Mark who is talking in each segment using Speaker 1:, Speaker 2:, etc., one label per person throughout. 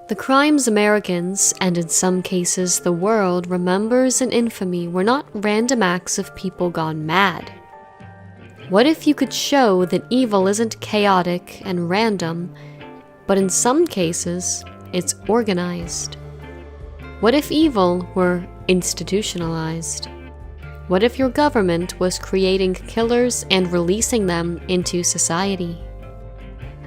Speaker 1: The crimes Americans, and in some cases the world, remembers in infamy were not random acts of people gone mad. What if you could show that evil isn't chaotic and random, but in some cases, it's organized? What if evil were institutionalized? What if your government was creating killers and releasing them into society?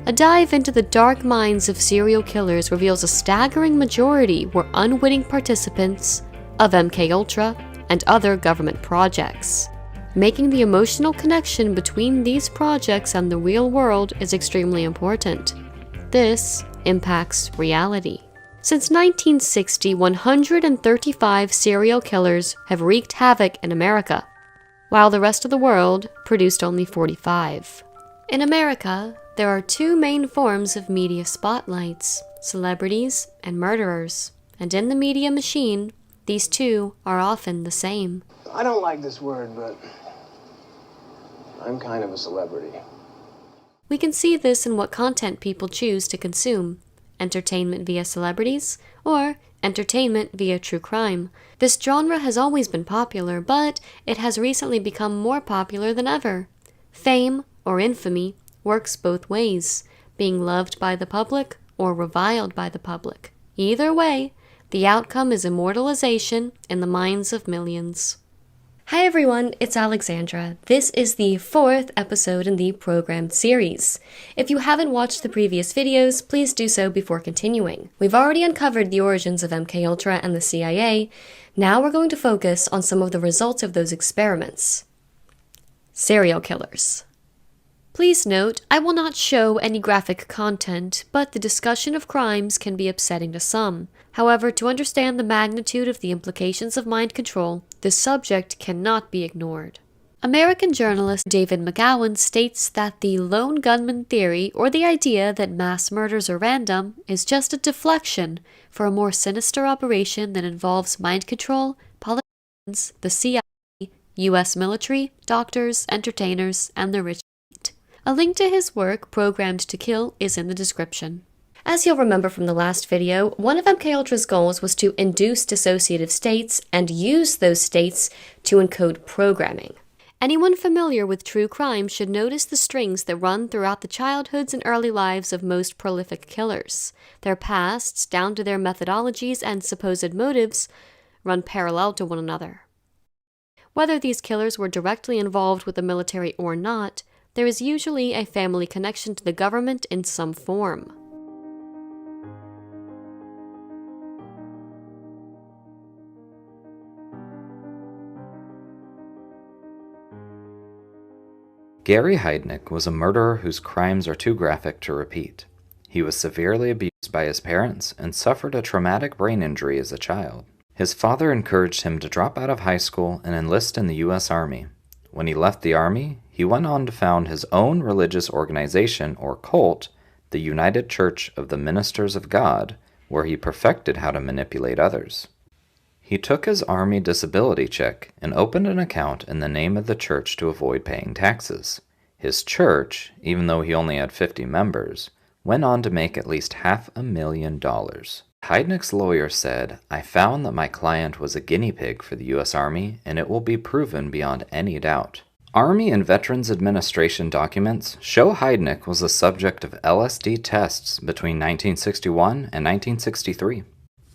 Speaker 1: A dive into the dark minds of serial killers reveals a staggering majority were unwitting participants of MKUltra and other government projects. Making the emotional connection between these projects and the real world is extremely important. This impacts reality. Since 1960, 135 serial killers have wreaked havoc in America, while the rest of the world produced only 45. In America, there are two main forms of media spotlights: celebrities and murderers. And in the media machine, these two are often the same.
Speaker 2: I don't like this word, but I'm kind of a celebrity.
Speaker 1: We can see this in what content people choose to consume: entertainment via celebrities, or entertainment via true crime. This genre has always been popular, but it has recently become more popular than ever. Fame, or infamy, works both ways, being loved by the public or reviled by the public. Either way, the outcome is immortalization in the minds of millions. Hi everyone, it's Alexandra. This is the 4th episode in the programmed series. If you haven't watched the previous videos, please do so before continuing. We've already uncovered the origins of MKUltra and the CIA. Now we're going to focus on some of the results of those experiments. Serial killers. Please note, I will not show any graphic content, but the discussion of crimes can be upsetting to some. However, to understand the magnitude of the implications of mind control, this subject cannot be ignored. American journalist David McGowan states that the lone gunman theory, or the idea that mass murders are random, is just a deflection for a more sinister operation that involves mind control, politicians, the CIA, US military, doctors, entertainers, and the rich. A link to his work, Programmed to Kill, is in the description. As you'll remember from the last video, one of MKUltra's goals was to induce dissociative states and use those states to encode programming. Anyone familiar with true crime should notice the strings that run throughout the childhoods and early lives of most prolific killers. Their pasts, down to their methodologies and supposed motives, run parallel to one another. Whether these killers were directly involved with the military or not, there is usually a family connection to the government in some form.
Speaker 3: Gary Heidnik was a murderer whose crimes are too graphic to repeat. He was severely abused by his parents and suffered a traumatic brain injury as a child. His father encouraged him to drop out of high school and enlist in the U.S. Army. When he left the Army, he went on to found his own religious organization, or cult, the United Church of the Ministers of God, where he perfected how to manipulate others. He took his Army disability check and opened an account in the name of the church to avoid paying taxes. His church, even though he only had 50 members, went on to make at least $500,000. Heidnik's lawyer said, "I found that my client was a guinea pig for the U.S. Army, and it will be proven beyond any doubt." Army and Veterans Administration documents show Heidnik was the subject of LSD tests between 1961 and 1963.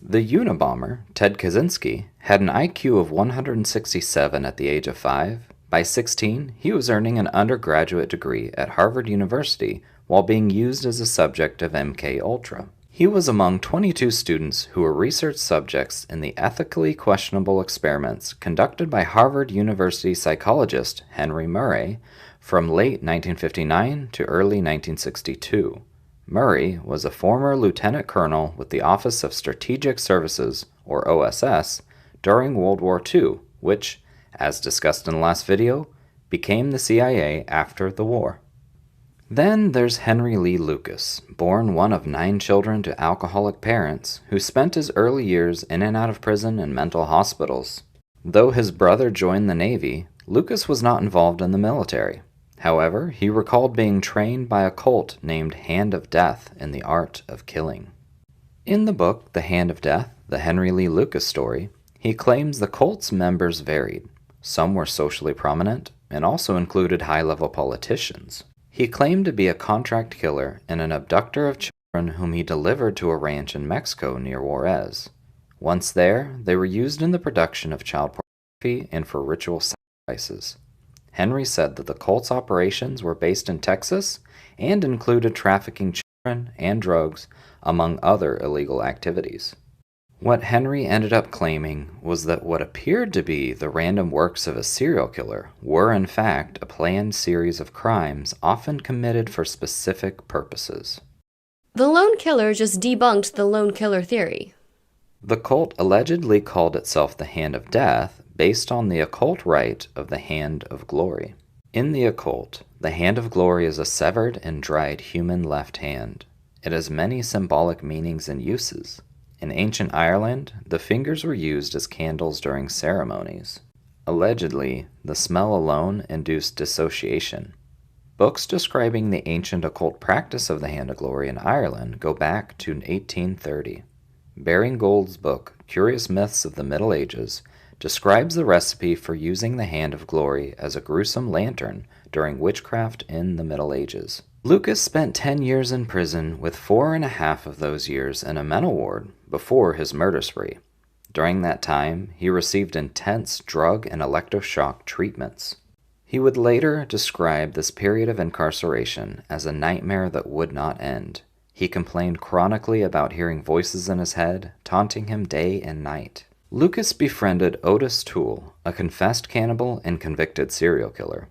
Speaker 3: The Unabomber, Ted Kaczynski, had an IQ of 167 at the age of 5. By 16, he was earning an undergraduate degree at Harvard University while being used as a subject of MKUltra. He was among 22 students who were research subjects in the ethically questionable experiments conducted by Harvard University psychologist Henry Murray from late 1959 to early 1962. Murray was a former lieutenant colonel with the Office of Strategic Services, or OSS, during World War II, which, as discussed in the last video, became the CIA after the war. Then there's Henry Lee Lucas, born one of 9 children to alcoholic parents, who spent his early years in and out of prison and mental hospitals. Though his brother joined the Navy, Lucas was not involved in the military. However, he recalled being trained by a cult named Hand of Death in the art of killing. In the book The Hand of Death, the Henry Lee Lucas story, he claims the cult's members varied. Some were socially prominent and also included high-level politicians. He claimed to be a contract killer and an abductor of children whom he delivered to a ranch in Mexico near Juarez. Once there, they were used in the production of child pornography and for ritual sacrifices. Henry said that the cult's operations were based in Texas and included trafficking children and drugs, among other illegal activities. What Henry ended up claiming was that what appeared to be the random works of a serial killer were in fact a planned series of crimes often committed for specific purposes.
Speaker 1: The lone killer just debunked the lone killer theory.
Speaker 3: The cult allegedly called itself the Hand of Death based on the occult rite of the Hand of Glory. In the occult, the Hand of Glory is a severed and dried human left hand. It has many symbolic meanings and uses. In ancient Ireland, the fingers were used as candles during ceremonies. Allegedly, the smell alone induced dissociation. Books describing the ancient occult practice of the Hand of Glory in Ireland go back to 1830. Baring Gould's book, Curious Myths of the Middle Ages, describes the recipe for using the Hand of Glory as a gruesome lantern during witchcraft in the Middle Ages. Lucas spent 10 years in prison, with 4.5 of those years in a mental ward before his murder spree. During that time, he received intense drug and electroshock treatments. He would later describe this period of incarceration as a nightmare that would not end. He complained chronically about hearing voices in his head, taunting him day and night. Lucas befriended Otis Toole, a confessed cannibal and convicted serial killer.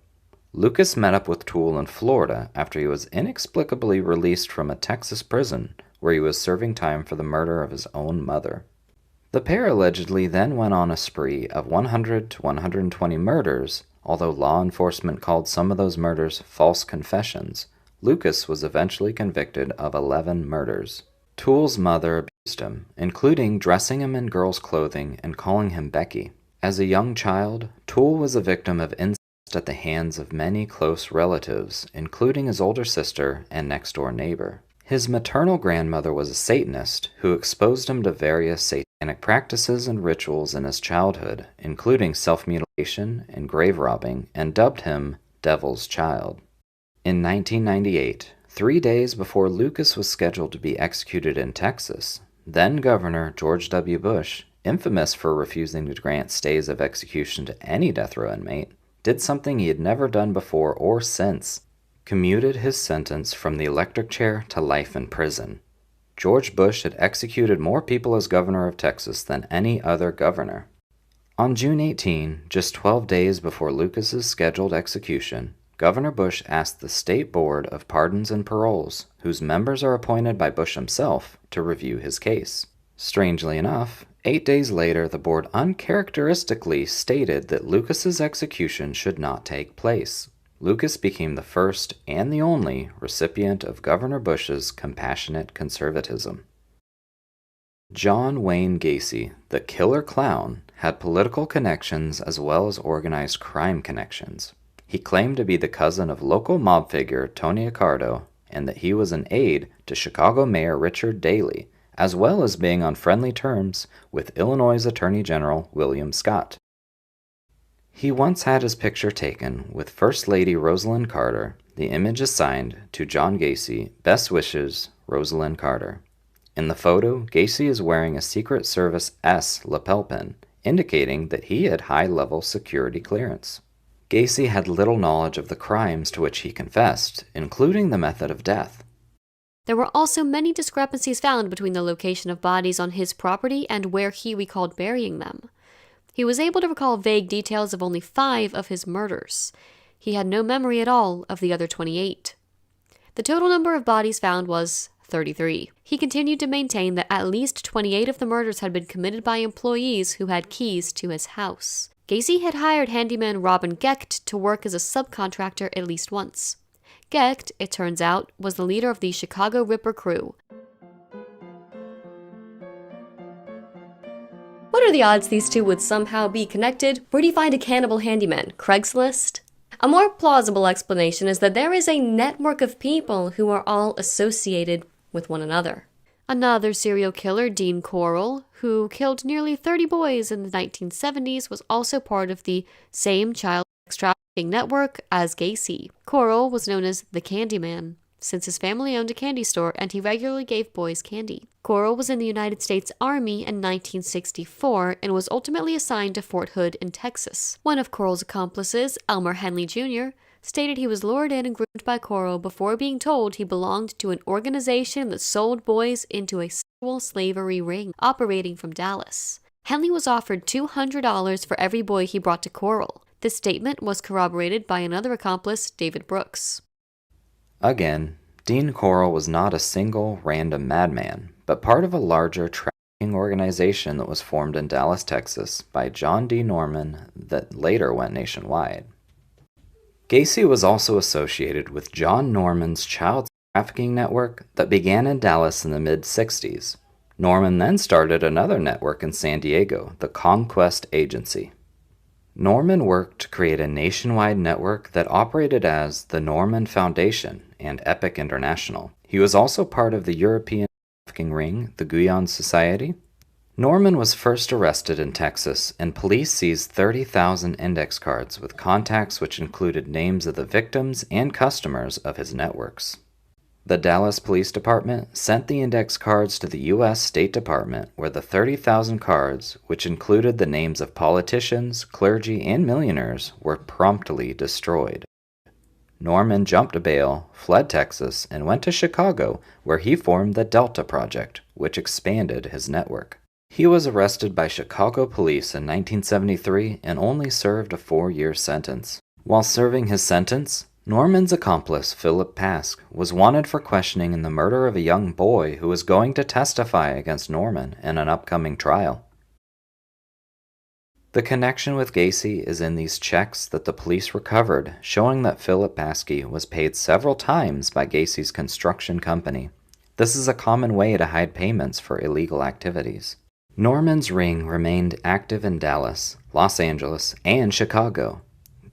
Speaker 3: Lucas met up with Toole in Florida after he was inexplicably released from a Texas prison where he was serving time for the murder of his own mother. The pair allegedly then went on a spree of 100 to 120 murders, although law enforcement called some of those murders false confessions. Lucas was eventually convicted of 11 murders. Toole's mother abused him, including dressing him in girls' clothing and calling him Becky. As a young child, Toole was a victim of incest at the hands of many close relatives, including his older sister and next-door neighbor. His maternal grandmother was a Satanist who exposed him to various satanic practices and rituals in his childhood, including self-mutilation and grave robbing, and dubbed him Devil's Child. In 1998, 3 days before Lucas was scheduled to be executed in Texas, then-Governor George W. Bush, infamous for refusing to grant stays of execution to any death row inmate, did something he had never done before or since: commuted his sentence from the electric chair to life in prison. George Bush had executed more people as governor of Texas than any other governor. On June 18, just 12 days before Lucas's scheduled execution, Governor Bush asked the State Board of Pardons and Paroles, whose members are appointed by Bush himself, to review his case. Strangely enough, 8 days later, the board uncharacteristically stated that Lucas's execution should not take place. Lucas became the first and the only recipient of Governor Bush's compassionate conservatism. John Wayne Gacy, the killer clown, had political connections as well as organized crime connections. He claimed to be the cousin of local mob figure Tony Accardo, and that he was an aide to Chicago Mayor Richard Daley, as well as being on friendly terms with Illinois Attorney General William Scott. He once had his picture taken with First Lady Rosalind Carter. The image is signed to John Gacy, Best Wishes, Rosalind Carter. In the photo, Gacy is wearing a Secret Service S lapel pin, indicating that he had high-level security clearance. Gacy had little knowledge of the crimes to which he confessed, including the method of death.
Speaker 1: There were also many discrepancies found between the location of bodies on his property and where he recalled burying them. He was able to recall vague details of only 5 of his murders. He had no memory at all of the other 28. The total number of bodies found was 33. He continued to maintain that at least 28 of the murders had been committed by employees who had keys to his house. Gacy had hired handyman Robin Gecht to work as a subcontractor at least once. Gecht, it turns out, was the leader of the Chicago Ripper crew. What are the odds these two would somehow be connected? Where do you find a cannibal handyman? Craigslist? A more plausible explanation is that there is a network of people who are all associated with one another. Another serial killer, Dean Corll, who killed nearly 30 boys in the 1970s, was also part of the same child sex trafficking network as Gacy. Corll was known as the Candyman, since his family owned a candy store and he regularly gave boys candy. Corll was in the United States Army in 1964 and was ultimately assigned to Fort Hood in Texas. One of Corll's accomplices, Elmer Henley Jr., stated he was lured in and groomed by Corll before being told he belonged to an organization that sold boys into a sexual slavery ring operating from Dallas. Henley was offered $200 for every boy he brought to Corll. This statement was corroborated by another accomplice, David Brooks.
Speaker 3: Again, Dean Corll was not a single random madman, but part of a larger trafficking organization that was formed in Dallas, Texas by John D. Norman that later went nationwide. Gacy was also associated with John Norman's child trafficking network that began in Dallas in the mid-60s. Norman then started another network in San Diego, the Conquest Agency. Norman worked to create a nationwide network that operated as the Norman Foundation and Epic International. He was also part of the European trafficking ring, the Guyon Society. Norman was first arrested in Texas, and police seized 30,000 index cards with contacts which included names of the victims and customers of his networks. The Dallas Police Department sent the index cards to the U.S. State Department, where the 30,000 cards, which included the names of politicians, clergy, and millionaires, were promptly destroyed. Norman jumped bail, fled Texas, and went to Chicago, where he formed the Delta Project, which expanded his network. He was arrested by Chicago police in 1973 and only served a 4-year sentence. While serving his sentence, Norman's accomplice, Philip Pask, was wanted for questioning in the murder of a young boy who was going to testify against Norman in an upcoming trial. The connection with Gacy is in these checks that the police recovered, showing that Philip Paske was paid several times by Gacy's construction company. This is a common way to hide payments for illegal activities. Norman's ring remained active in Dallas, Los Angeles, and Chicago.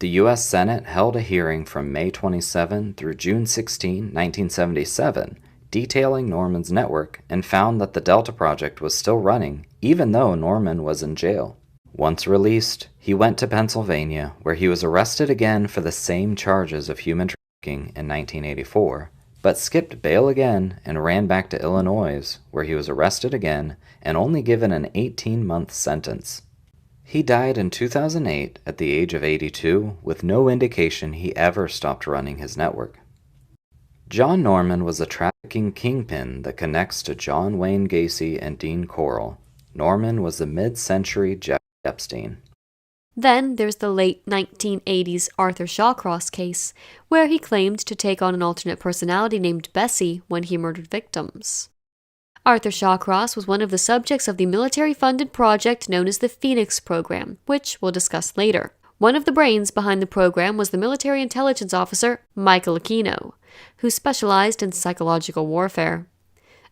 Speaker 3: The U.S. Senate held a hearing from May 27 through June 16, 1977, detailing Norman's network and found that the Delta Project was still running, even though Norman was in jail. Once released, he went to Pennsylvania, where he was arrested again for the same charges of human trafficking in 1984, but skipped bail again and ran back to Illinois, where he was arrested again and only given an 18-month sentence. He died in 2008 at the age of 82, with no indication he ever stopped running his network. John Norman was a trafficking kingpin that connects to John Wayne Gacy and Dean Corll. Norman was the mid-century Jeffrey Epstein.
Speaker 1: Then there's the late 1980s Arthur Shawcross case, where he claimed to take on an alternate personality named Bessie when he murdered victims. Arthur Shawcross was one of the subjects of the military-funded project known as the Phoenix Program, which we'll discuss later. One of the brains behind the program was the military intelligence officer Michael Aquino, who specialized in psychological warfare.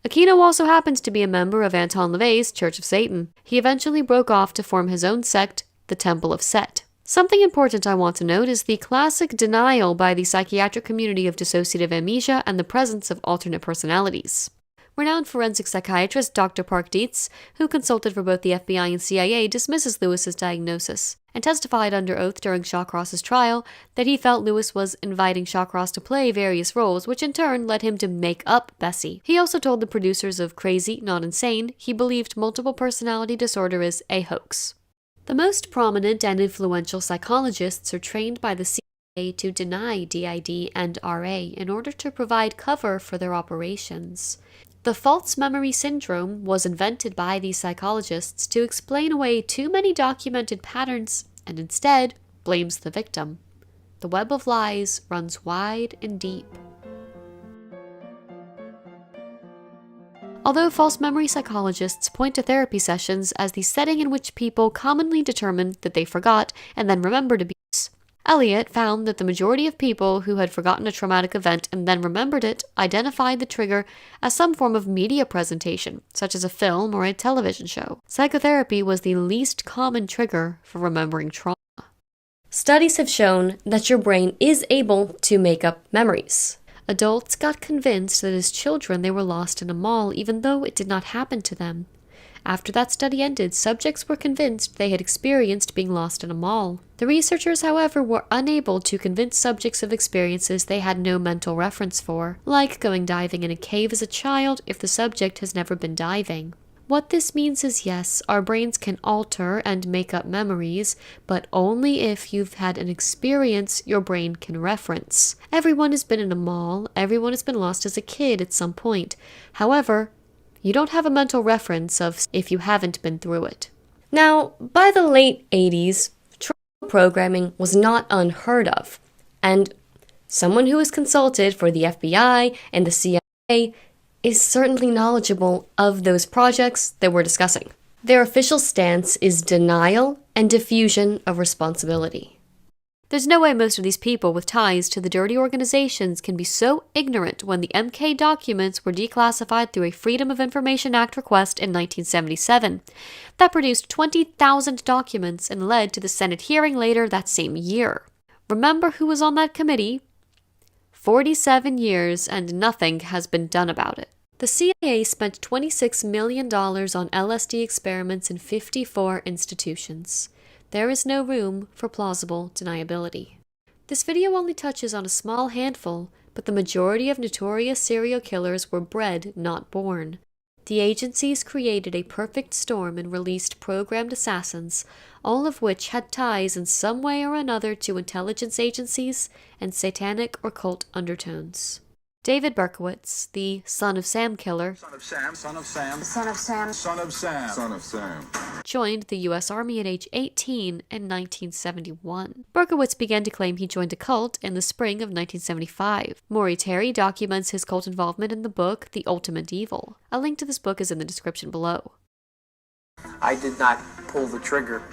Speaker 1: Aquino also happens to be a member of Anton LaVey's Church of Satan. He eventually broke off to form his own sect, the Temple of Set. Something important I want to note is the classic denial by the psychiatric community of dissociative amnesia and the presence of alternate personalities. Renowned forensic psychiatrist Dr. Park Dietz, who consulted for both the FBI and CIA, dismisses Lewis's diagnosis and testified under oath during Shawcross's trial that he felt Lewis was inviting Shawcross to play various roles, which in turn led him to make up Bessie. He also told the producers of Crazy, Not Insane he believed multiple personality disorder is a hoax. The most prominent and influential psychologists are trained by the CIA to deny DID and RA in order to provide cover for their operations. The false memory syndrome was invented by these psychologists to explain away too many documented patterns and instead blames the victim. The web of lies runs wide and deep. Although false memory psychologists point to therapy sessions as the setting in which people commonly determine that they forgot and then remembered abuse, Elliot found that the majority of people who had forgotten a traumatic event and then remembered it identified the trigger as some form of media presentation, such as a film or a television show. Psychotherapy was the least common trigger for remembering trauma. Studies have shown that your brain is able to make up memories. Adults got convinced that as children they were lost in a mall even though it did not happen to them. After that study ended, subjects were convinced they had experienced being lost in a mall. The researchers, however, were unable to convince subjects of experiences they had no mental reference for, like going diving in a cave as a child if the subject has never been diving. What this means is yes, our brains can alter and make up memories, but only if you've had an experience your brain can reference. Everyone has been in a mall, everyone has been lost as a kid at some point. However, you don't have a mental reference of if you haven't been through it. Now, by the late 80s, trauma programming was not unheard of, and someone who was consulted for the FBI and the CIA is certainly knowledgeable of those projects that we're discussing. Their official stance is denial and diffusion of responsibility. There's no way most of these people with ties to the dirty organizations can be so ignorant when the MK documents were declassified through a Freedom of Information Act request in 1977. That produced 20,000 documents and led to the Senate hearing later that same year. Remember who was on that committee? 47 years and nothing has been done about it. The CIA spent $26 million on LSD experiments in 54 institutions. There is no room for plausible deniability. This video only touches on a small handful, but the majority of notorious serial killers were bred, not born. The agencies created a perfect storm and released programmed assassins, all of which had ties in some way or another to intelligence agencies and satanic or cult undertones. David Berkowitz, the Son of Sam killer, joined the U.S. Army at age 18 in 1971. Berkowitz began to claim he joined a cult in the spring of 1975. Maury Terry documents his cult involvement in the book The Ultimate Evil. A link to this book is in the description below.
Speaker 2: I did not pull the trigger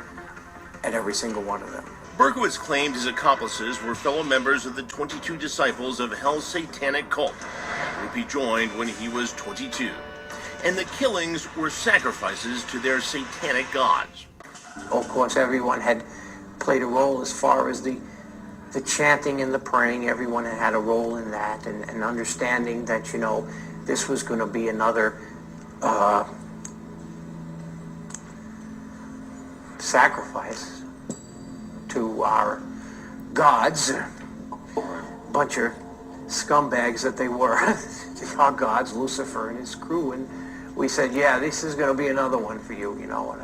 Speaker 2: at every single one of them.
Speaker 4: Berkowitz claimed his accomplices were fellow members of the 22 Disciples of Hell's Satanic Cult, a group he joined when he was 22. And the killings were sacrifices to their satanic gods.
Speaker 2: Of course, everyone had played a role as far as the chanting and the praying. Everyone had a role in that, and understanding that, you know, this was going to be another sacrifice to our gods, bunch of scumbags that they were, our gods, Lucifer and his crew, and we said, yeah, this is going to be another one for you, you know. And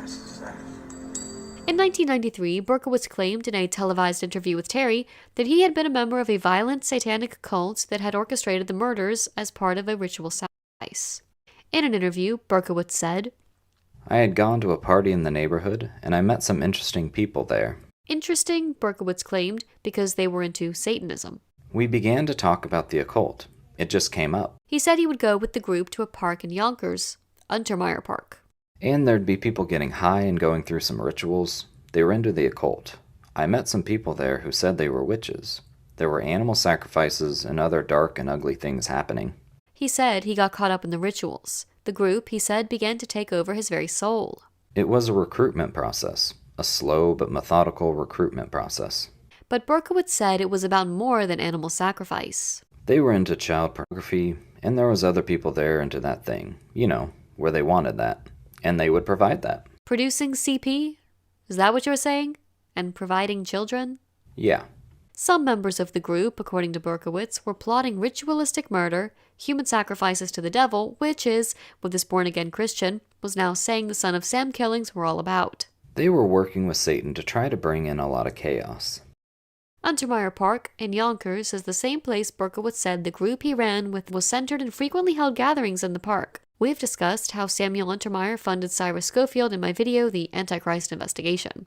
Speaker 1: in 1993, Berkowitz claimed in a televised interview with Terry that he had been a member of a violent satanic cult that had orchestrated the murders as part of a ritual sacrifice. In an interview, Berkowitz said,
Speaker 3: I had gone to a party in the neighborhood, and I met some interesting people there.
Speaker 1: Interesting, Berkowitz claimed, because they were into Satanism.
Speaker 3: We began to talk about the occult. It just came up.
Speaker 1: He said he would go with the group to a park in Yonkers, Untermeyer Park.
Speaker 3: And there'd be people getting high and going through some rituals. They were into the occult. I met some people there who said they were witches. There were animal sacrifices and other dark and ugly things happening.
Speaker 1: He said he got caught up in the rituals. The group, he said, began to take over his very soul.
Speaker 3: It was a recruitment process. A slow but methodical recruitment process.
Speaker 1: But Berkowitz said it was about more than animal sacrifice.
Speaker 3: They were into child pornography, and there was other people there into that thing, you know, where they wanted that, and they would provide that.
Speaker 1: Producing CP? Is that what you were saying? And providing children?
Speaker 3: Yeah.
Speaker 1: Some members of the group, according to Berkowitz, were plotting ritualistic murder, human sacrifices to the devil, which is what this born-again Christian was now saying the Son of Sam killings were all about.
Speaker 3: They were working with Satan to try to bring in a lot of chaos.
Speaker 1: Untermeyer Park in Yonkers is the same place Berkowitz said the group he ran with was centered and frequently held gatherings in the park. We've discussed how Samuel Untermeyer funded Cyrus Schofield in my video, The Antichrist Investigation.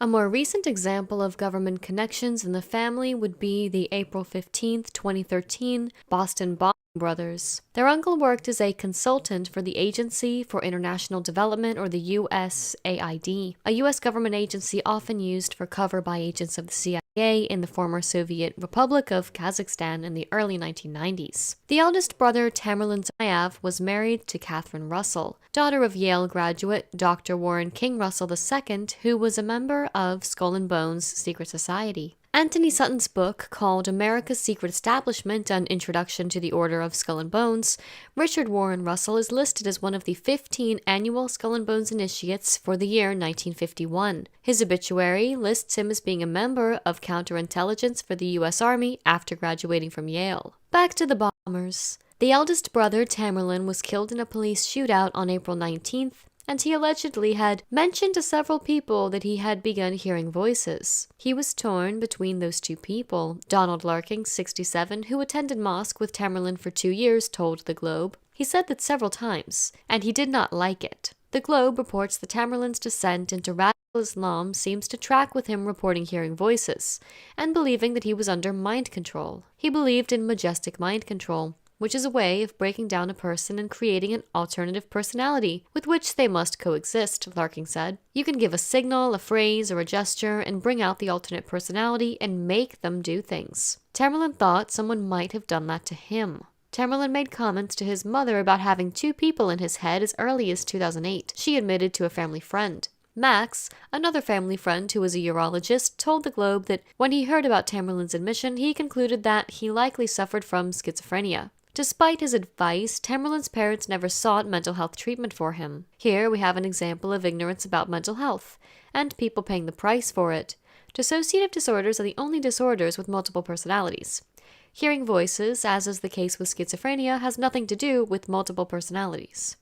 Speaker 1: A more recent example of government connections in the family would be the April 15, 2013 Boston bombing brothers. Their uncle worked as a consultant for the Agency for International Development, or the USAID, a U.S. government agency often used for cover by agents of the CIA in the former Soviet Republic of Kazakhstan in the early 1990s. The eldest brother, Tamerlan Zayev, was married to Catherine Russell, daughter of Yale graduate Dr. Warren King Russell II, who was a member of Skull and Bones' secret society. Anthony Sutton's book, called America's Secret Establishment, An Introduction to the Order of Skull and Bones, Richard Warren Russell is listed as one of the 15 annual Skull and Bones initiates for the year 1951. His obituary lists him as being a member of counterintelligence for the U.S. Army after graduating from Yale. Back to the bombers. The eldest brother, Tamerlan, was killed in a police shootout on April 19th, and he allegedly had mentioned to several people that he had begun hearing voices. He was torn between those two people. Donald Larkin, 67, who attended mosque with Tamerlan for 2 years, told The Globe. He said that several times, and he did not like it. The Globe reports that Tamerlan's descent into radical Islam seems to track with him reporting hearing voices, and believing that he was under mind control. He believed in majestic mind control, which is a way of breaking down a person and creating an alternative personality with which they must coexist, Larkin said. You can give a signal, a phrase, or a gesture and bring out the alternate personality and make them do things. Tamerlan thought someone might have done that to him. Tamerlan made comments to his mother about having 2 people in his head as early as 2008. She admitted to a family friend. Max, another family friend who was a urologist, told The Globe that when he heard about Tamerlan's admission, he concluded that he likely suffered from schizophrenia. Despite his advice, Tamerlan's parents never sought mental health treatment for him. Here we have an example of ignorance about mental health, and people paying the price for it. Dissociative disorders are the only disorders with multiple personalities. Hearing voices, as is the case with schizophrenia, has nothing to do with multiple personalities.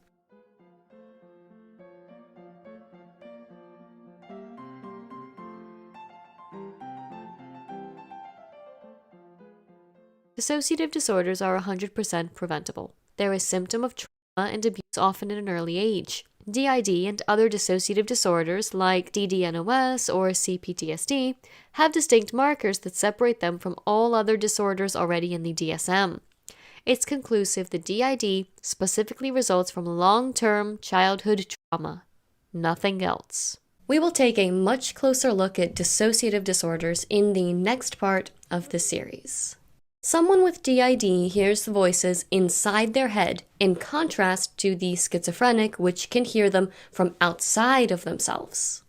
Speaker 1: Dissociative disorders are 100% preventable. They're a symptom of trauma and abuse, often at an early age. DID and other dissociative disorders like DDNOS or CPTSD have distinct markers that separate them from all other disorders already in the DSM. It's conclusive that DID specifically results from long-term childhood trauma, nothing else. We will take a much closer look at dissociative disorders in the next part of the series. Someone with DID hears the voices inside their head, in contrast to the schizophrenic, which can hear them from outside of themselves.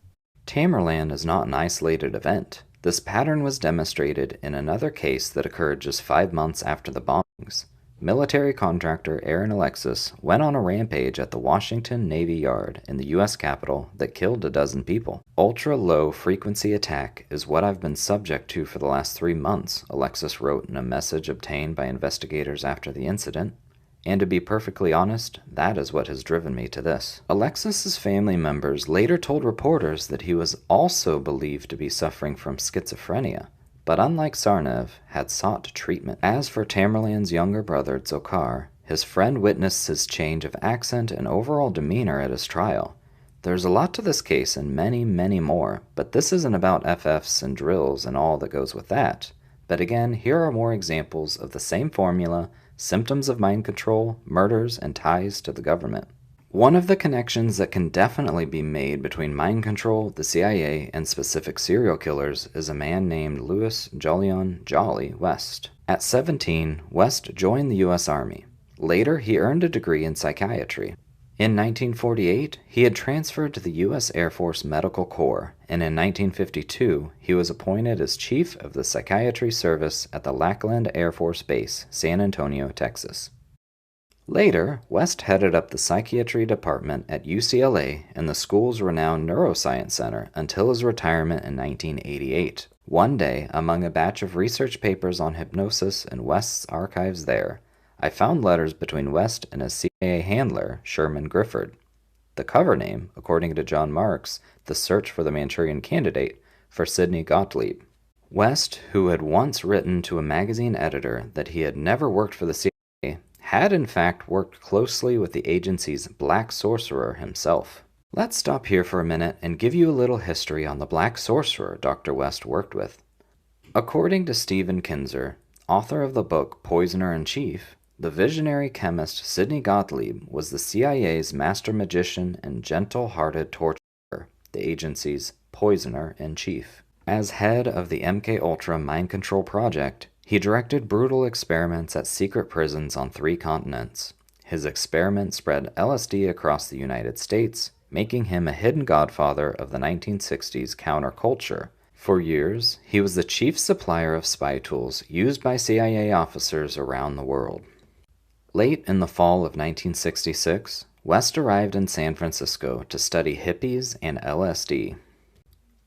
Speaker 3: Tamerlan is not an isolated event. This pattern was demonstrated in another case that occurred just 5 months after the bombings. Military contractor Aaron Alexis went on a rampage at the Washington Navy Yard in the U.S. Capitol that killed a dozen people. Ultra-low frequency attack is what I've been subject to for the last 3 months, Alexis wrote in a message obtained by investigators after the incident. And to be perfectly honest, that is what has driven me to this. Alexis's family members later told reporters that he was also believed to be suffering from schizophrenia, but unlike Sarnev, had sought treatment. As for Tamerlan's younger brother, Dzhokhar, his friend witnessed his change of accent and overall demeanor at his trial. There's a lot to this case and many, many more, but this isn't about FFs and drills and all that goes with that. But again, here are more examples of the same formula, symptoms of mind control, murders, and ties to the government. One of the connections that can definitely be made between mind control, the CIA, and specific serial killers is a man named Louis Jolyon Jolly West. At 17, West joined the U.S. Army. Later, he earned a degree in psychiatry. In 1948, he had transferred to the U.S. Air Force Medical Corps, and in 1952, he was appointed as Chief of the Psychiatry Service at the Lackland Air Force Base, San Antonio, Texas. Later, West headed up the psychiatry department at UCLA and the school's renowned neuroscience center until his retirement in 1988. One day, among a batch of research papers on hypnosis in West's archives there, I found letters between West and his CIA handler, Sherman Grifford. The cover name, according to John Marks, The Search for the Manchurian Candidate, for Sidney Gottlieb. West, who had once written to a magazine editor that he had never worked for the CIA, had in fact worked closely with the agency's Black Sorcerer himself. Let's stop here for a minute and give you a little history on the Black Sorcerer Dr. West worked with. According to Stephen Kinzer, author of the book Poisoner-in-Chief, the visionary chemist Sidney Gottlieb was the CIA's master magician and gentle-hearted torturer, the agency's poisoner-in-chief. As head of the MKUltra mind control project, he directed brutal experiments at secret prisons on 3 continents. His experiments spread LSD across the United States, making him a hidden godfather of the 1960s counterculture, For years, he was the chief supplier of spy tools used by CIA officers around the world. Late in the fall of 1966, West arrived in San Francisco to study hippies and LSD.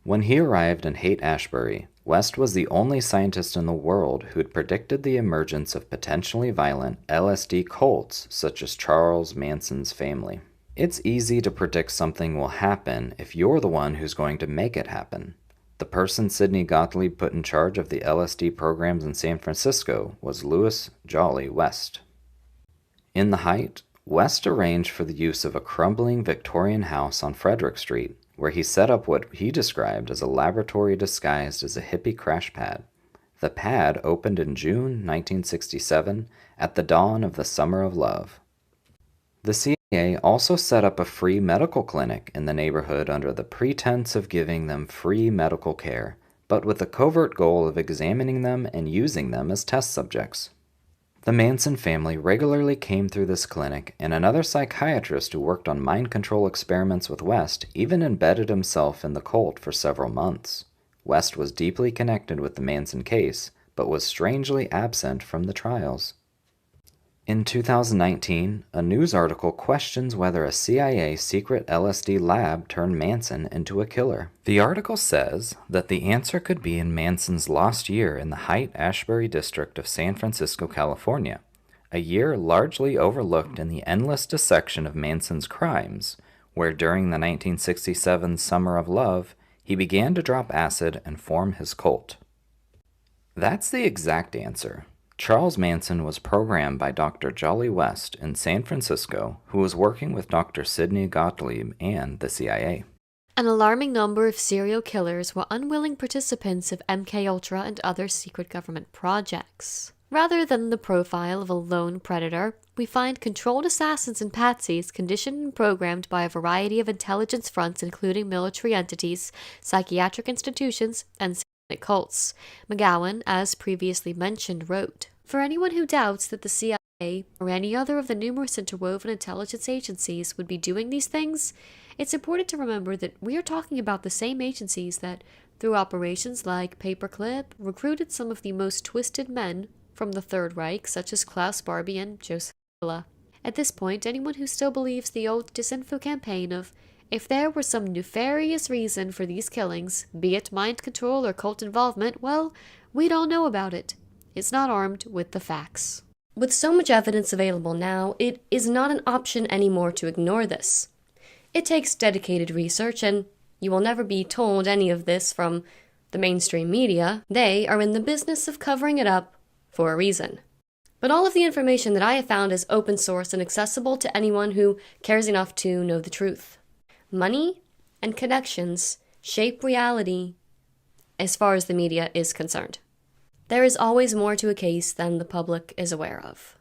Speaker 3: When he arrived in Haight-Ashbury, West was the only scientist in the world who had predicted the emergence of potentially violent LSD cults such as Charles Manson's family. It's easy to predict something will happen if you're the one who's going to make it happen. The person Sidney Gottlieb put in charge of the LSD programs in San Francisco was Louis Jolly West. In the Height, West arranged for the use of a crumbling Victorian house on Frederick Street, where he set up what he described as a laboratory disguised as a hippie crash pad. The pad opened in June 1967 at the dawn of the Summer of Love. The CIA also set up a free medical clinic in the neighborhood under the pretense of giving them free medical care, but with the covert goal of examining them and using them as test subjects. The Manson family regularly came through this clinic, and another psychiatrist who worked on mind control experiments with West even embedded himself in the cult for several months. West was deeply connected with the Manson case, but was strangely absent from the trials. In 2019, a news article questions whether a CIA secret LSD lab turned Manson into a killer. The article says that the answer could be in Manson's lost year in the Haight-Ashbury district of San Francisco, California, a year largely overlooked in the endless dissection of Manson's crimes, where during the 1967 Summer of Love, he began to drop acid and form his cult. That's the exact answer. Charles Manson was programmed by Dr. Jolly West in San Francisco, who was working with Dr. Sidney Gottlieb and the CIA.
Speaker 1: An alarming number of serial killers were unwilling participants of MKUltra and other secret government projects. Rather than the profile of a lone predator, we find controlled assassins and patsies conditioned and programmed by a variety of intelligence fronts including military entities, psychiatric institutions, and satanic cults. McGowan, as previously mentioned, wrote, "For anyone who doubts that the CIA or any other of the numerous interwoven intelligence agencies would be doing these things, it's important to remember that we are talking about the same agencies that, through operations like Paperclip, recruited some of the most twisted men from the Third Reich, such as Klaus Barbie and Joseph Mengele. At this point, anyone who still believes the old disinfo campaign of, if there were some nefarious reason for these killings, be it mind control or cult involvement, well, we'd all know about it. It's not armed with the facts." With so much evidence available now, it is not an option anymore to ignore this. It takes dedicated research, and you will never be told any of this from the mainstream media. They are in the business of covering it up for a reason. But all of the information that I have found is open source and accessible to anyone who cares enough to know the truth. Money and connections shape reality as far as the media is concerned. There is always more to a case than the public is aware of.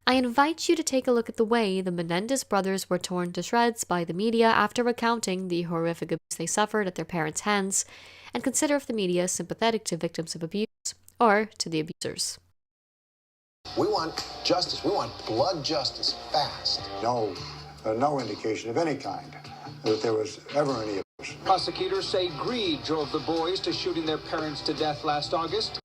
Speaker 1: I invite you to take a look at the way the Menendez brothers were torn to shreds by the media after recounting the horrific abuse they suffered at their parents' hands, and consider if the media is sympathetic to victims of abuse or to the abusers.
Speaker 5: We want justice. We want blood justice fast.
Speaker 6: No indication of any kind that there was ever any abuse.
Speaker 7: Prosecutors say greed drove the boys to shooting their parents to death last August.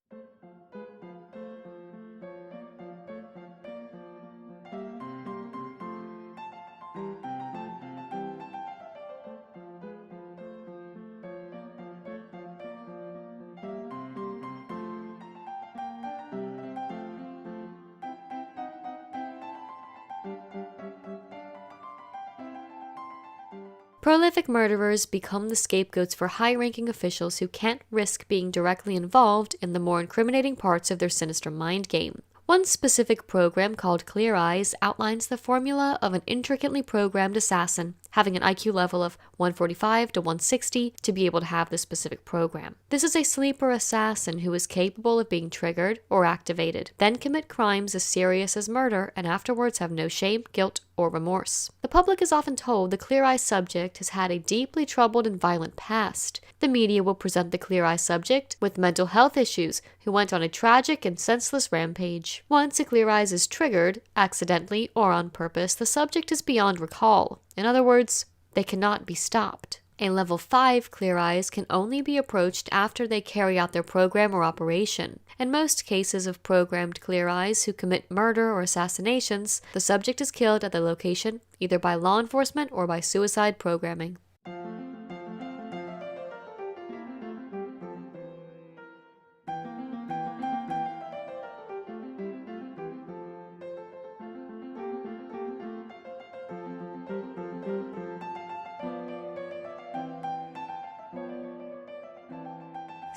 Speaker 1: Prolific murderers become the scapegoats for high-ranking officials who can't risk being directly involved in the more incriminating parts of their sinister mind game. One specific program called Clear Eyes outlines the formula of an intricately programmed assassin having an IQ level of 145 to 160 to be able to have this specific program. This is a sleeper assassin who is capable of being triggered or activated, then commit crimes as serious as murder, and afterwards have no shame, guilt, or remorse. The public is often told the Clear Eyes subject has had a deeply troubled and violent past. The media will present the Clear Eyes subject with mental health issues who went on a tragic and senseless rampage. Once a Clear Eyes is triggered, accidentally or on purpose, the subject is beyond recall. In other words, they cannot be stopped. A level 5 clear eyes can only be approached after they carry out their program or operation. In most cases of programmed clear eyes who commit murder or assassinations, the subject is killed at the location either by law enforcement or by suicide programming.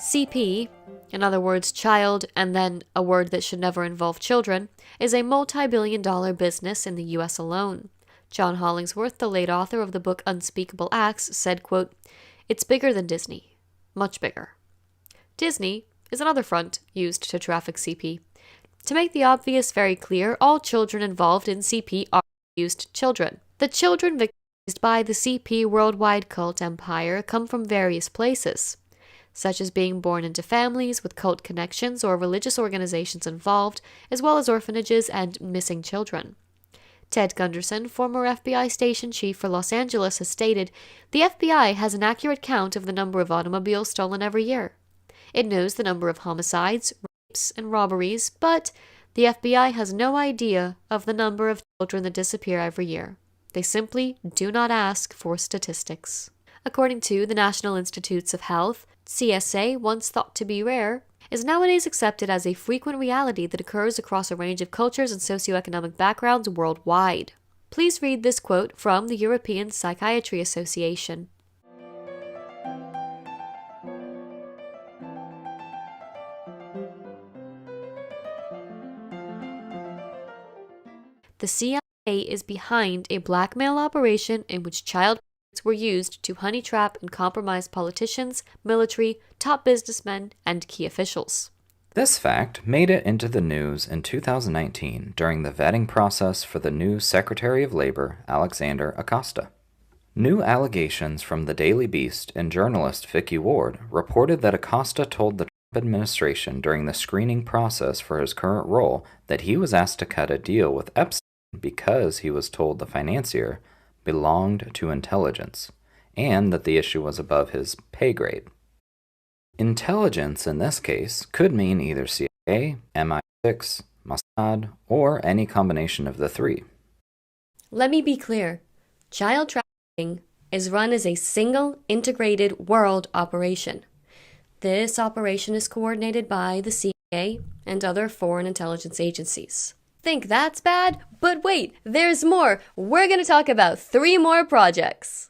Speaker 1: CP, in other words child and then a word that should never involve children, is a multi-billion-dollar business in the US alone. John Hollingsworth, the late author of the book Unspeakable Acts, said, quote, "It's bigger than Disney. Much bigger." Disney is another front used to traffic CP. To make the obvious very clear, all children involved in CP are abused children. The children victimized by the CP worldwide cult empire come from various places, such as being born into families with cult connections or religious organizations involved, as well as orphanages and missing children. Ted Gunderson, former FBI station chief for Los Angeles, has stated, "The FBI has an accurate count of the number of automobiles stolen every year. It knows the number of homicides, rapes, and robberies, but the FBI has no idea of the number of children that disappear every year. They simply do not ask for statistics." According to the National Institutes of Health, CSA, once thought to be rare, is nowadays accepted as a frequent reality that occurs across a range of cultures and socioeconomic backgrounds worldwide. Please read this quote from the European Psychiatry Association. The CIA is behind a blackmail operation in which child were used to honey trap and compromise politicians, military, top businessmen, and key officials.
Speaker 3: This fact made it into the news in 2019 during the vetting process for the new Secretary of Labor, Alexandra Acosta. New allegations from the Daily Beast and journalist Vicky Ward reported that Acosta told the Trump administration during the screening process for his current role that he was asked to cut a deal with Epstein because he was told the financier belonged to intelligence, and that the issue was above his pay grade. Intelligence in this case could mean either CIA, MI6, Mossad, or any combination of the three.
Speaker 1: Let me be clear. Child trafficking is run as a single, integrated world operation. This operation is coordinated by the CIA and other foreign intelligence agencies. Think that's bad? But wait, there's more! We're going to talk about 3 more projects.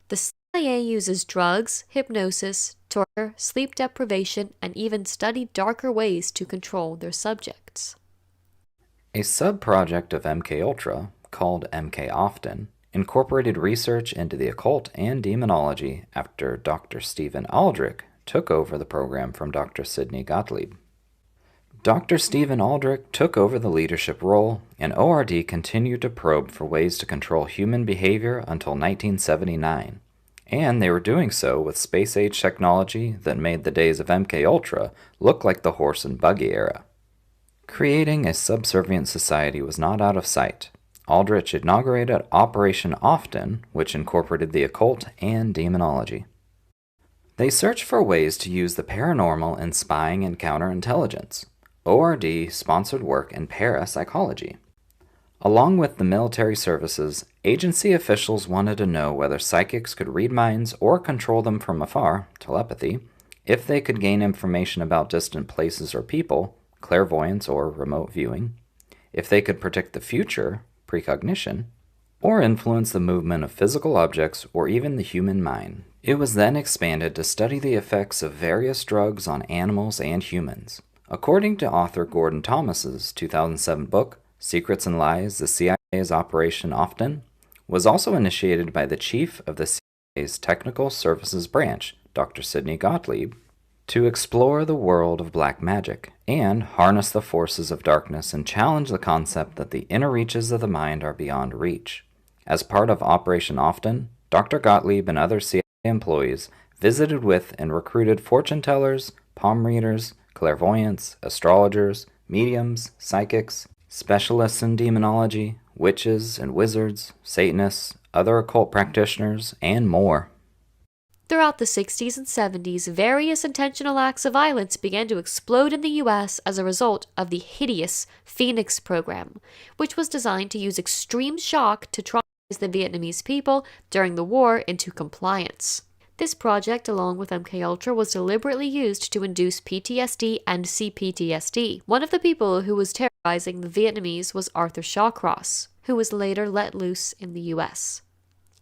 Speaker 1: The CIA uses drugs, hypnosis, torture, sleep deprivation, and even study darker ways to control their subjects.
Speaker 3: A sub-project of MKUltra, called MK Often, incorporated research into the occult and demonology after Dr. Stephen Aldrich took over the program from Dr. Sidney Gottlieb. Dr. Stephen Aldrich took over the leadership role, and ORD continued to probe for ways to control human behavior until 1979, and they were doing so with space-age technology that made the days of MKUltra look like the horse and buggy era. Creating a subservient society was not out of sight. Aldrich inaugurated Operation Often, which incorporated the occult and demonology. They searched for ways to use the paranormal in spying and counterintelligence. ORD sponsored work in parapsychology. Along with the military services, agency officials wanted to know whether psychics could read minds or control them from afar, telepathy, if they could gain information about distant places or people, clairvoyance or remote viewing, if they could predict the future, precognition, or influence the movement of physical objects or even the human mind. It was then expanded to study the effects of various drugs on animals and humans. According to author Gordon Thomas's 2007 book, Secrets and Lies, the CIA's Operation Often, was also initiated by the chief of the CIA's Technical Services Branch, Dr. Sidney Gottlieb, to explore the world of black magic and harness the forces of darkness and challenge the concept that the inner reaches of the mind are beyond reach. As part of Operation Often, Dr. Gottlieb and other CIA employees visited with and recruited fortune tellers, palm readers, clairvoyants, astrologers, mediums, psychics, specialists in demonology, witches and wizards, Satanists, other occult practitioners, and more.
Speaker 1: Throughout the 60s and 70s, various intentional acts of violence began to explode in the U.S. as a result of the hideous Phoenix program, which was designed to use extreme shock to traumatize the Vietnamese people during the war into compliance. This project, along with MKUltra, was deliberately used to induce PTSD and CPTSD. One of the people who was terrorizing the Vietnamese was Arthur Shawcross, who was later let loose in the U.S.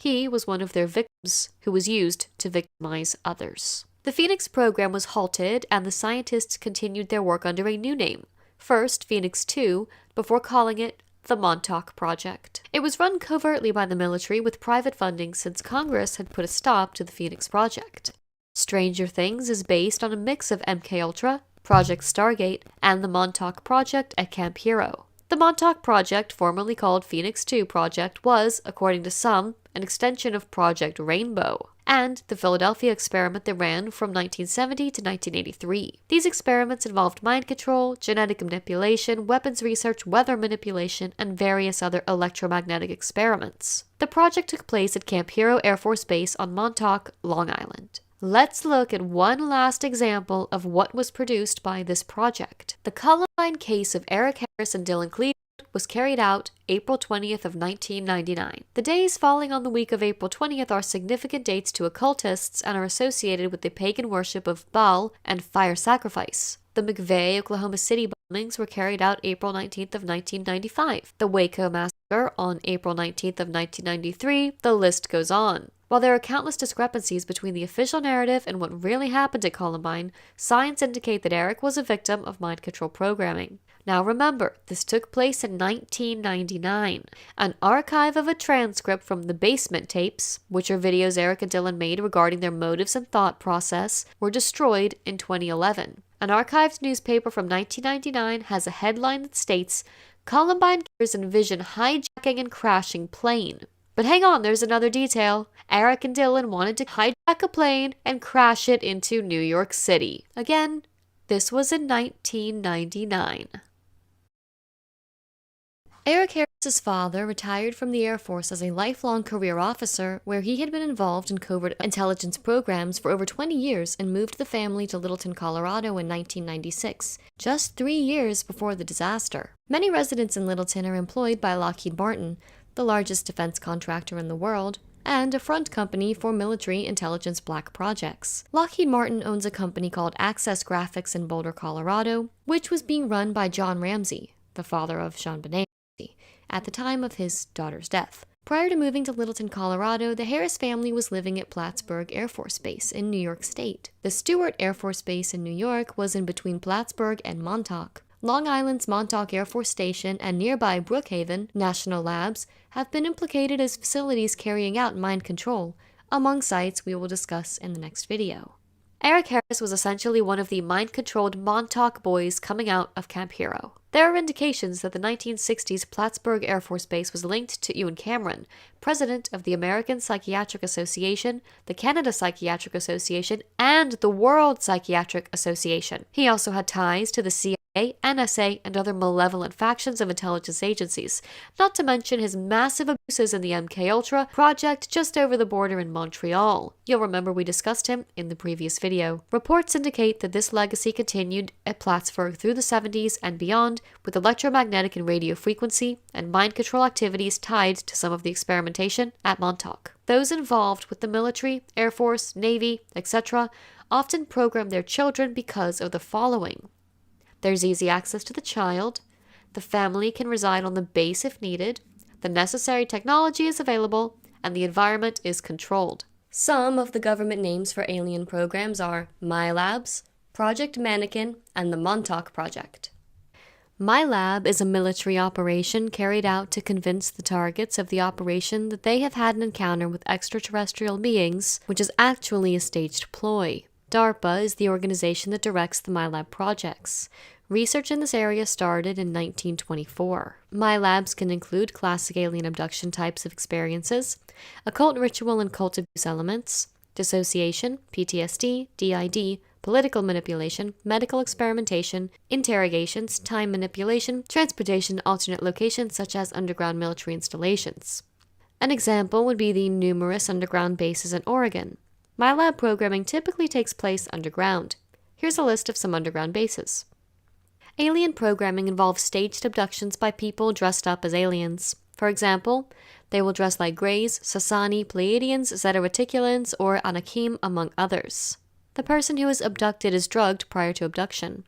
Speaker 1: He was one of their victims who was used to victimize others. The Phoenix program was halted, and the scientists continued their work under a new name, first Phoenix 2, before calling it the Montauk Project. It was run covertly by the military with private funding since Congress had put a stop to the Phoenix Project. Stranger Things is based on a mix of MKUltra, Project Stargate, and the Montauk Project at Camp Hero. The Montauk Project, formerly called Phoenix 2 Project, was, according to some, an extension of Project Rainbow, and the Philadelphia experiment that ran from 1970 to 1983. These experiments involved mind control, genetic manipulation, weapons research, weather manipulation, and various other electromagnetic experiments. The project took place at Camp Hero Air Force Base on Montauk, Long Island. Let's look at one last example of what was produced by this project. The Columbine case of Eric Harris and Dylan Cleveland was carried out April 20th of 1999. The days falling on the week of April 20th are significant dates to occultists and are associated with the pagan worship of Baal and fire sacrifice. The McVeigh, Oklahoma City bombings were carried out April 19th of 1995. The Waco massacre on April 19th of 1993. The list goes on. While there are countless discrepancies between the official narrative and what really happened at Columbine, signs indicate that Eric was a victim of mind control programming. Now remember, this took place in 1999. An archive of a transcript from the basement tapes, which are videos Eric and Dylan made regarding their motives and thought process, were destroyed in 2011. An archived newspaper from 1999 has a headline that states, "Columbine killers envision hijacking and crashing plane." But hang on, there's another detail. Eric and Dylan wanted to hijack a plane and crash it into New York City. Again, this was in 1999. Eric Harris's father retired from the Air Force as a lifelong career officer, where he had been involved in covert intelligence programs for over 20 years and moved the family to Littleton, Colorado in 1996, just 3 years before the disaster. Many residents in Littleton are employed by Lockheed Martin, the largest defense contractor in the world, and a front company for military intelligence black projects. Lockheed Martin owns a company called Access Graphics in Boulder, Colorado, which was being run by John Ramsey, the father of Sean Benet, at the time of his daughter's death. Prior to moving to Littleton, Colorado, the Harris family was living at Plattsburgh Air Force Base in New York State. The Stewart Air Force Base in New York was in between Plattsburgh and Montauk. Long Island's Montauk Air Force Station and nearby Brookhaven National Labs have been implicated as facilities carrying out mind control, among sites we will discuss in the next video. Eric Harris was essentially one of the mind-controlled Montauk boys coming out of Camp Hero. There are indications that the 1960s Plattsburgh Air Force Base was linked to Ewan Cameron, president of the American Psychiatric Association, the Canada Psychiatric Association, and the World Psychiatric Association. He also had ties to the CIA, NSA, and other malevolent factions of intelligence agencies, not to mention his massive abuses in the MKUltra project just over the border in Montreal. You'll remember we discussed him in the previous video. Reports indicate that this legacy continued at Plattsburgh through the 70s and beyond, with electromagnetic and radio frequency and mind control activities tied to some of the experimentation at Montauk. Those involved with the military, Air Force, Navy, etc. often program their children because of the following. There's easy access to the child, the family can reside on the base if needed, the necessary technology is available, and the environment is controlled. Some of the government names for alien programs are MyLabs, Project Mannequin, and the Montauk Project. MyLab is a military operation carried out to convince the targets of the operation that they have had an encounter with extraterrestrial beings, which is actually a staged ploy. DARPA is the organization that directs the MyLab projects. Research in this area started in 1924. MyLabs can include classic alien abduction types of experiences, occult ritual and cult abuse elements, dissociation, PTSD, DID, political manipulation, medical experimentation, interrogations, time manipulation, transportation to alternate locations such as underground military installations. An example would be the numerous underground bases in Oregon. MyLab programming typically takes place underground. Here's a list of some underground bases. Alien programming involves staged abductions by people dressed up as aliens. For example, they will dress like Greys, Sasani, Pleiadians, Zeta Reticulans, or Anakim, among others. The person who is abducted is drugged prior to abduction.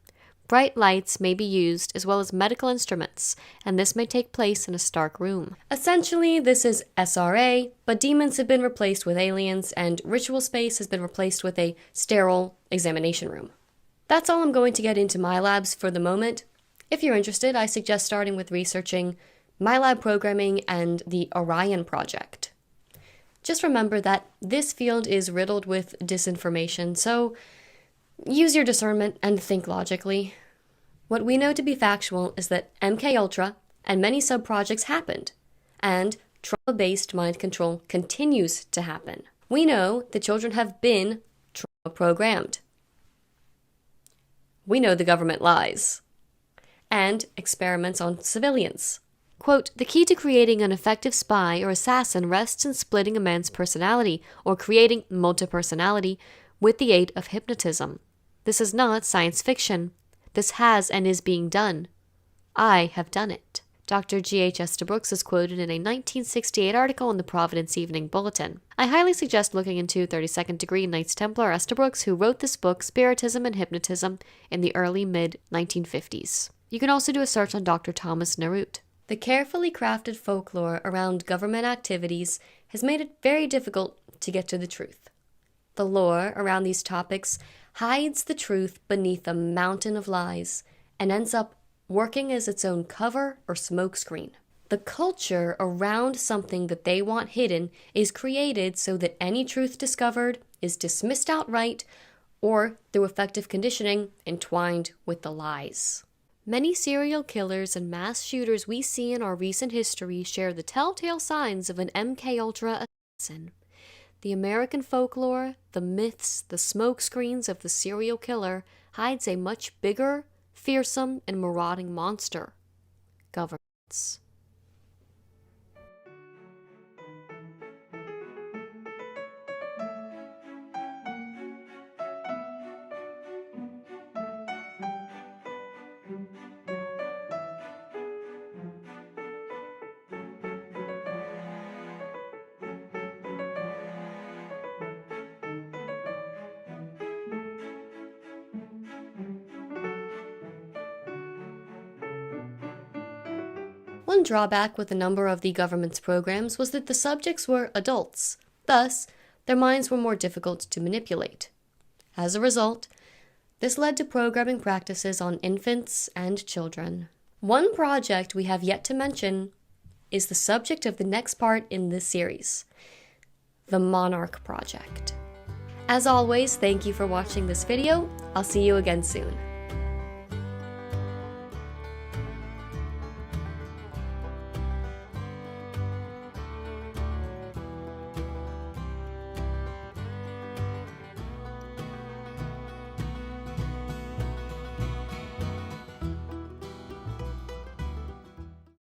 Speaker 1: Bright lights may be used, as well as medical instruments, and this may take place in a stark room. Essentially, this is SRA, but demons have been replaced with aliens, and ritual space has been replaced with a sterile examination room. That's all I'm going to get into MyLabs for the moment. If you're interested, I suggest starting with researching MyLab programming and the Orion project. Just remember that this field is riddled with disinformation, so use your discernment and think logically. What we know to be factual is that MKUltra and many sub-projects happened, and trauma-based mind control continues to happen. We know that children have been trauma-programmed. We know the government lies. And experiments on civilians. Quote, the key to creating an effective spy or assassin rests in splitting a man's personality or creating multipersonality with the aid of hypnotism. This is not science fiction. This has and is being done. I have done it. Dr. G.H. Estabrooks is quoted in a 1968 article in the Providence Evening Bulletin. I highly suggest looking into 32nd Degree Knights Templar Estabrooks, who wrote this book, Spiritism and Hypnotism, in the early mid-1950s. You can also do a search on Dr. Thomas Narut. The carefully crafted folklore around government activities has made it very difficult to get to the truth. The lore around these topics hides the truth beneath a mountain of lies and ends up working as its own cover or smokescreen. The culture around something that they want hidden is created so that any truth discovered is dismissed outright or through effective conditioning entwined with the lies. Many serial killers and mass shooters we see in our recent history share the telltale signs of an MKUltra assassin. The American folklore, the myths, the smokescreens of the serial killer hides a much bigger, fearsome, and marauding monster: governments. One drawback with a number of the government's programs was that the subjects were adults. Thus, their minds were more difficult to manipulate. As a result, this led to programming practices on infants and children. One project we have yet to mention is the subject of the next part in this series, the Monarch Project. As always, thank you for watching this video. I'll see you again soon.